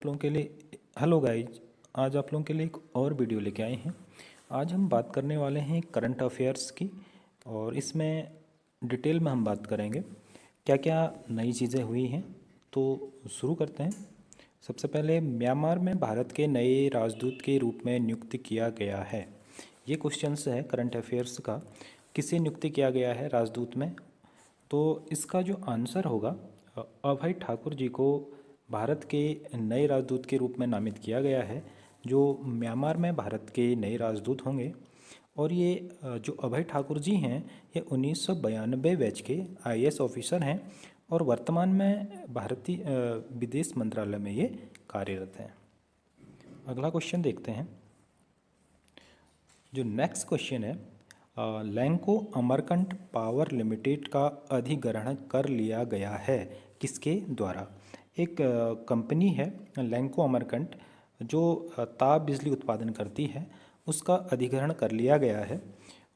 लोगों के लिए हेलो गाइज, आज आप लोगों के लिए एक और वीडियो लेके आए हैं। आज हम बात करने वाले हैं करंट अफेयर्स की और इसमें डिटेल में हम बात करेंगे क्या क्या नई चीज़ें हुई हैं। तो शुरू करते हैं। सबसे पहले, म्यांमार में भारत के नए राजदूत के रूप में नियुक्त किया गया है। ये क्वेश्चंस है करंट अफेयर्स का, किसे नियुक्त किया गया है राजदूत में। तो इसका जो आंसर होगा, अभय ठाकुर जी को भारत के नए राजदूत के रूप में नामित किया गया है, जो म्यांमार में भारत के नए राजदूत होंगे। और ये जो अभय ठाकुर जी हैं, ये 1992 बैच के आईएएस ऑफिसर हैं और वर्तमान में भारतीय विदेश मंत्रालय में ये कार्यरत हैं। अगला क्वेश्चन देखते हैं। जो नेक्स्ट क्वेश्चन है, लैंको अमरकंट पावर लिमिटेड का अधिग्रहण कर लिया गया है, किसके द्वारा। एक कंपनी है लैंको अमरकंट, जो ताप बिजली उत्पादन करती है, उसका अधिग्रहण कर लिया गया है।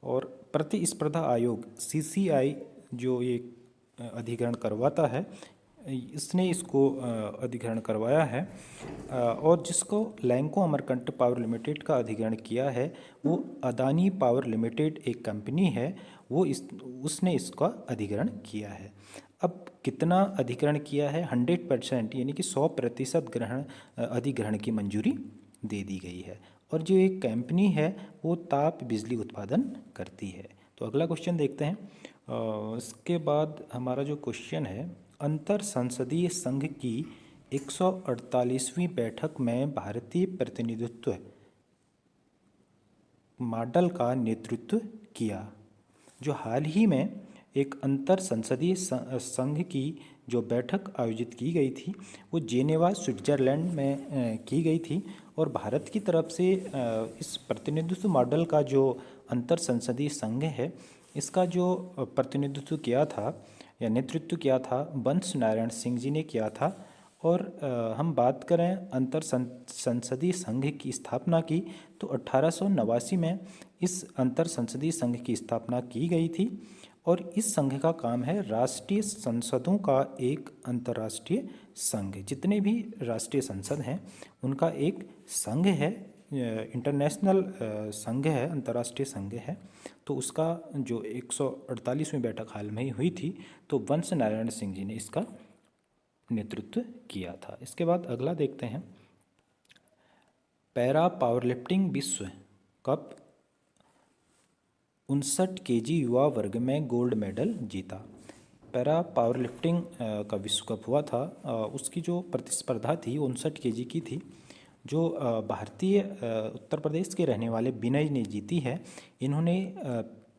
और प्रतिस्पर्धा आयोग सीसीआई जो ये अधिग्रहण करवाता है, इसने इसको अधिग्रहण करवाया है। और जिसको लैंको अमरकंट पावर लिमिटेड का अधिग्रहण किया है वो अदानी पावर लिमिटेड एक कंपनी है, वो उसने इसका अधिग्रहण किया है। अब कितना अधिग्रहण किया है? 100%, यानी कि 100% ग्रहण अधिग्रहण की मंजूरी दे दी गई है। और जो एक कंपनी है वो ताप बिजली उत्पादन करती है। तो अगला क्वेश्चन देखते हैं। इसके बाद हमारा जो क्वेश्चन है, अंतर संसदीय संघ की 148वीं बैठक में भारतीय प्रतिनिधित्व मॉडल का नेतृत्व किया। जो हाल ही में एक अंतर संसदीय संघ की जो बैठक आयोजित की गई थी, वो जेनेवा स्विट्जरलैंड में की गई थी। और भारत की तरफ से इस प्रतिनिधित्व मॉडल का जो अंतर संसदीय संघ है, इसका जो प्रतिनिधित्व किया था या नेतृत्व किया था, वंश नारायण सिंह जी ने किया था। और हम बात करें अंतर संसदीय संघ की स्थापना की, तो 1889 में इस अंतर संसदीय संघ की स्थापना की गई थी। और इस संघ का काम है राष्ट्रीय संसदों का एक अंतर्राष्ट्रीय संघ। जितने भी राष्ट्रीय संसद हैं उनका एक संघ है, इंटरनेशनल संघ है, अंतर्राष्ट्रीय संघ है। तो उसका जो 148वीं बैठक हाल में ही हुई थी, तो वंश नारायण सिंह जी ने इसका नेतृत्व किया था। इसके बाद अगला देखते हैं। पैरा पावरलिफ्टिंग विश्व कप 59 केजी युवा वर्ग में गोल्ड मेडल जीता। पैरा पावरलिफ्टिंग का विश्व कप हुआ था, उसकी जो प्रतिस्पर्धा थी 59 केजी की थी, जो भारतीय उत्तर प्रदेश के रहने वाले विनय ने जीती है। इन्होंने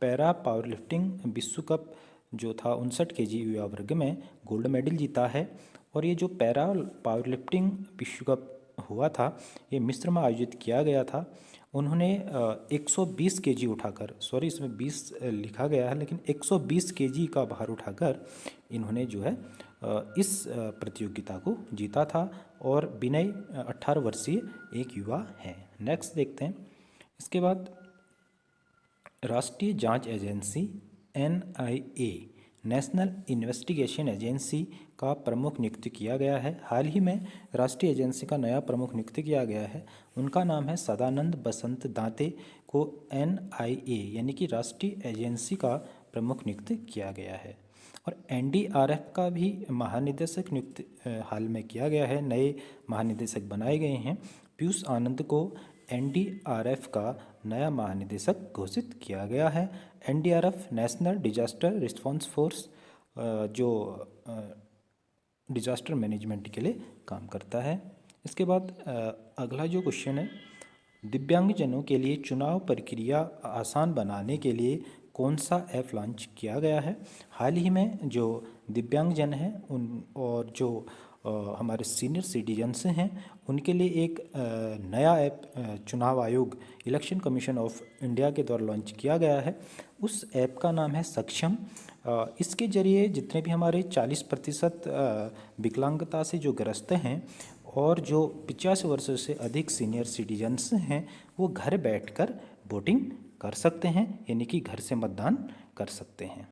पैरा पावरलिफ्टिंग विश्व कप जो था 59 केजी युवा वर्ग में गोल्ड मेडल जीता है। और ये जो पैरा पावरलिफ्टिंग विश्व कप हुआ था, ये मिस्र में आयोजित किया गया था। उन्होंने 120 केजी उठाकर, सॉरी इसमें 20 लिखा गया है, लेकिन 120 केजी का भार उठाकर इन्होंने जो है इस प्रतियोगिता को जीता था। और विनय 18 वर्षीय एक युवा हैं। नेक्स्ट देखते हैं। इसके बाद राष्ट्रीय जांच agency NIA, national investigation agency का प्रमुख नियुक्त किया गया है। हाल ही में राष्ट्रीय एजेंसी का नया प्रमुख नियुक्त किया गया है। उनका नाम है सदानंद बसंत दाते को NIA यानी कि राष्ट्रीय एजेंसी का प्रमुख नियुक्त किया गया है। और NDRF का भी महानिदेशक नियुक्त हाल में किया गया है। नए महानिदेशक बनाए गए हैं। पीयूष आनंद को NDRF का नया महानिदेशक घोषित किया गया है। NDRF national disaster response force जो डिजास्टर मैनेजमेंट के लिए काम करता है। इसके बाद अगला जो क्वेश्चन है, दिव्यांगजनों के लिए चुनाव प्रक्रिया आसान बनाने के लिए कौन सा ऐप लॉन्च किया गया है। हाल ही में जो दिव्यांगजन हैं उन और जो हमारे सीनियर सिटीजन्स हैं, उनके लिए एक नया ऐप चुनाव आयोग इलेक्शन कमीशन ऑफ इंडिया के द्वारा लॉन्च किया गया है। उस ऐप का नाम है सक्षम। इसके जरिए जितने भी हमारे 40% विकलांगता से जो ग्रस्त हैं और जो 50 वर्षों से अधिक सीनियर सिटीजन्स हैं, वो घर बैठकर वोटिंग कर सकते हैं, यानी कि घर से मतदान कर सकते हैं।